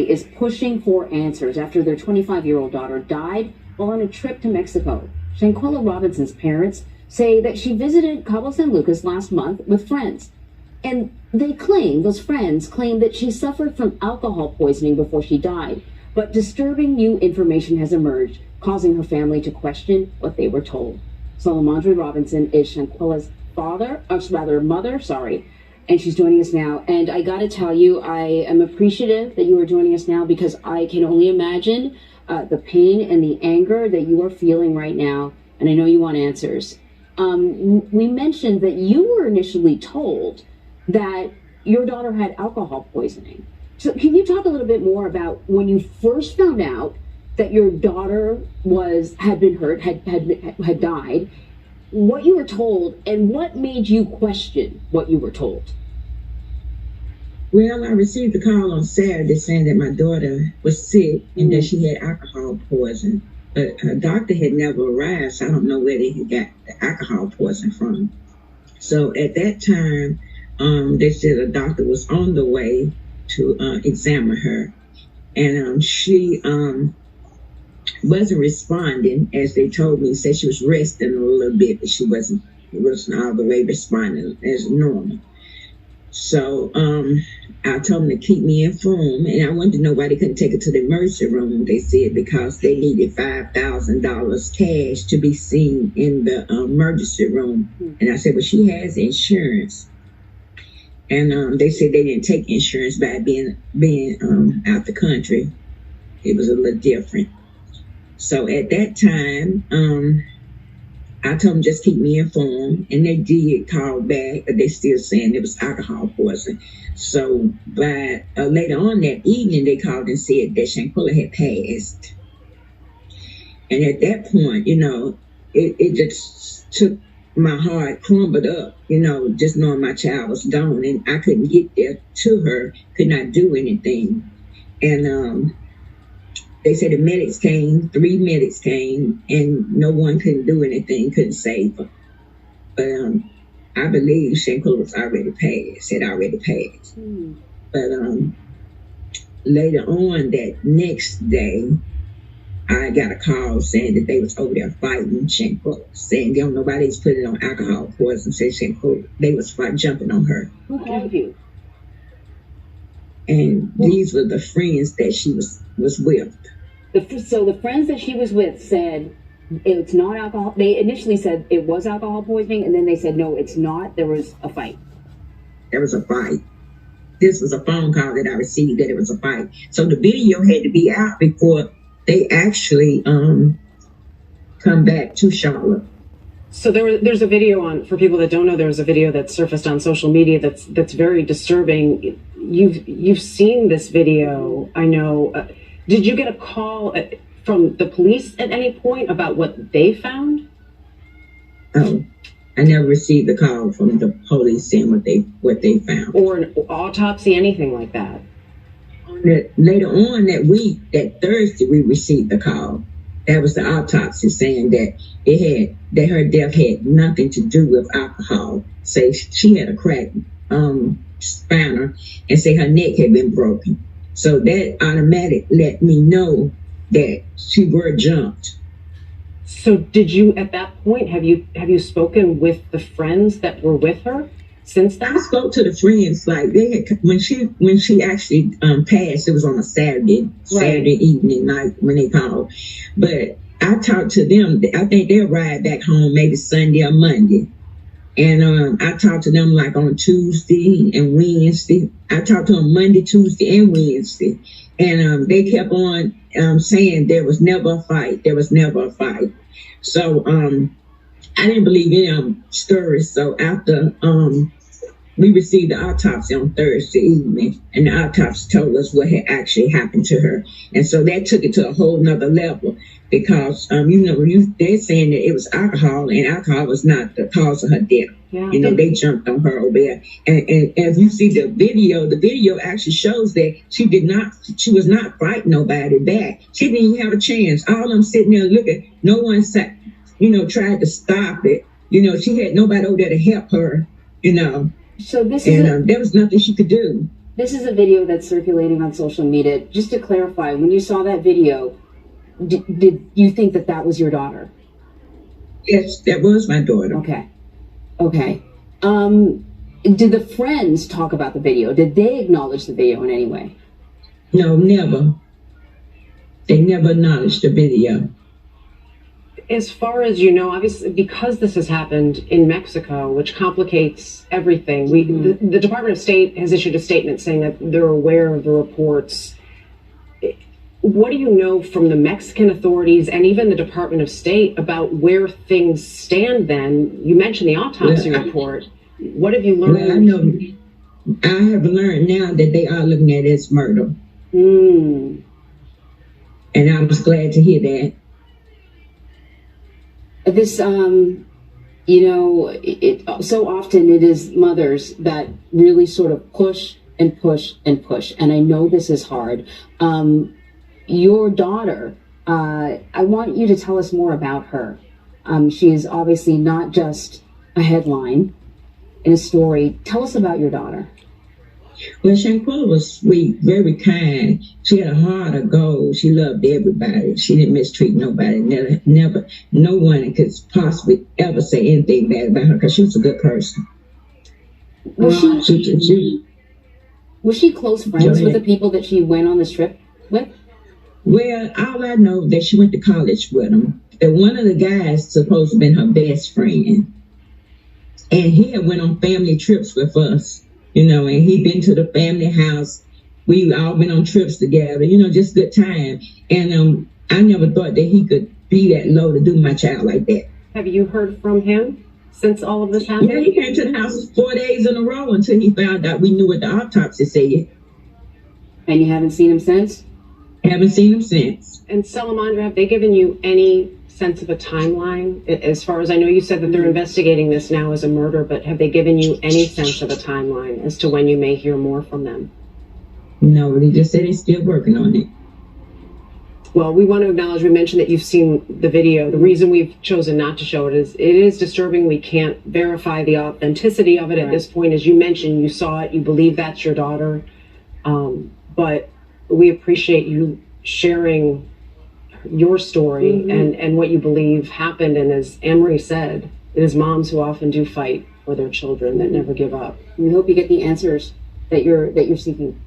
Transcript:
is pushing for answers after their 25-year-old daughter died while on a trip to Mexico. Shanquella Robinson's parents say that she visited Cabo San Lucas last month with friends. And those friends claim that she suffered from alcohol poisoning before she died. But disturbing new information has emerged, causing her family to question what they were told. Salamandra Robinson is Shanquella's mother, and she's joining us now. And I gotta tell you, I am appreciative that you are joining us now because I can only imagine the pain and the anger that you are feeling right now. And I know you want answers. We mentioned that you were initially told that your daughter had alcohol poisoning. So can you talk a little bit more about when you first found out that your daughter had been hurt, had died, what you were told, and what made you question what you were told? Well, I received a call on Saturday saying that my daughter was sick and that she had alcohol poison. But her doctor had never arrived, so I don't know where they had got the alcohol poison from. So at that time, they said a doctor was on the way to examine her. And she wasn't responding, as they told me. Said she was resting a little bit, but she wasn't all the way responding as normal. So I told them to keep me informed, and I wanted to know why they couldn't take her to the emergency room. They said because they needed $5,000 cash to be seen in the emergency room. And I said, well, she has insurance. And they said they didn't take insurance by being out the country. It was a little different. So at that time, I told them just keep me informed, and they did call back, but they still saying it was alcohol poison. So by later on that evening, they called and said that Shanquella had passed. And at that point, it just took my heart, crumbled up, just knowing my child was gone, and I couldn't get there to her, could not do anything. And they said the medics came, 3 medics came, and no one couldn't do anything, couldn't save her. But I believe Shanquella was had already passed. But later on that next day, I got a call saying that they was over there fighting Shanquella, saying nobody's putting on alcohol poison, said Shanquella, they was jumping on her. Who called you? And these were the friends that she was with. So the friends that she was with said it's not alcohol. They initially said it was alcohol poisoning, and then they said, no, it's not. There was a fight. There was a fight. This was a phone call that I received that it was a fight. So the video had to be out before they actually come back to Charlotte. So there's a video on, for people that don't know, there's a video that surfaced on social media that's very disturbing. You've seen this video, I know. Did you get a call from the police at any point about what they found? Oh, I never received a call from the police saying what they found. Or an autopsy, anything like that? Later on that week, that Thursday, we received a call. That was the autopsy saying that her death had nothing to do with alcohol. Say she had a cracked spinal, and say her neck had been broken. So that automatic let me know that she were jumped. So did you, at that point, have you spoken with the friends that were with her since then? I spoke to the friends, like they had, when she actually passed, it was on a Saturday evening night when they called. But I talked to them, I think they arrived back home maybe Sunday or Monday. And I talked to them like on Tuesday and Wednesday. I talked to them Monday, Tuesday, and Wednesday. And they kept on saying there was never a fight. There was never a fight. So I didn't believe any of them stories. So after we received the autopsy on Thursday evening, and the autopsy told us what had actually happened to her. And so that took it to a whole nother level. Because, they're saying that it was alcohol, and alcohol was not the cause of her death. Yeah. They jumped on her over there. And if you see the video actually shows that she was not fighting nobody back. She didn't even have a chance. All of them sitting there looking. No one sat, tried to stop it. She had nobody over there to help her, So there was nothing she could do. this is a video that's circulating on social media. Just to clarify, when you saw that video, did you think that that was your daughter? Yes, that was my daughter. Okay. Okay. Did the friends talk about the video? Did they acknowledge the video in any way? No, never. They never acknowledged the video. As far as you know, obviously, because this has happened in Mexico, which complicates everything, the Department of State has issued a statement saying that they're aware of the reports. What do you know from the Mexican authorities and even the Department of State about where things stand then? You mentioned the autopsy report. What have you learned? Well, I know, I have learned now that they are looking at it as murder. Mm. And I was glad to hear that. This, you know, so often it is mothers that really sort of push and push and push. And I know this is hard. Your daughter, I want you to tell us more about her. She is obviously not just a headline in a story. Tell us about your daughter. Well, Shanquella was sweet, very kind. She had a heart of gold. She loved everybody. She didn't mistreat nobody. Never, no one could possibly ever say anything bad about her because she was a good person. Was she close friends with the people that she went on this trip with? Well, all I know that she went to college with them. And one of the guys supposed to have been her best friend. And he had went on family trips with us, you know, and he'd been to the family house. We all been on trips together, you know, just good time. And I never thought that he could be that low to do my child like that. Have you heard from him since all of this happened? Yeah, he came to the house 4 days in a row until he found out we knew what the autopsy said. And you haven't seen him since? Haven't seen him since. And Salamandra, have they given you any sense of a timeline? As far as I know, you said that they're investigating this now as a murder, but have they given you any sense of a timeline as to when you may hear more from them? No, they just said they're still working on it. Well, we want to acknowledge, we mentioned that you've seen the video. The reason we've chosen not to show it is disturbing. We can't verify the authenticity of it at this point. As you mentioned, you saw it, you believe that's your daughter. But we appreciate you sharing your story and what you believe happened. And as Anne-Marie said, it is moms who often do fight for their children that never give up. We hope you get the answers that you're seeking.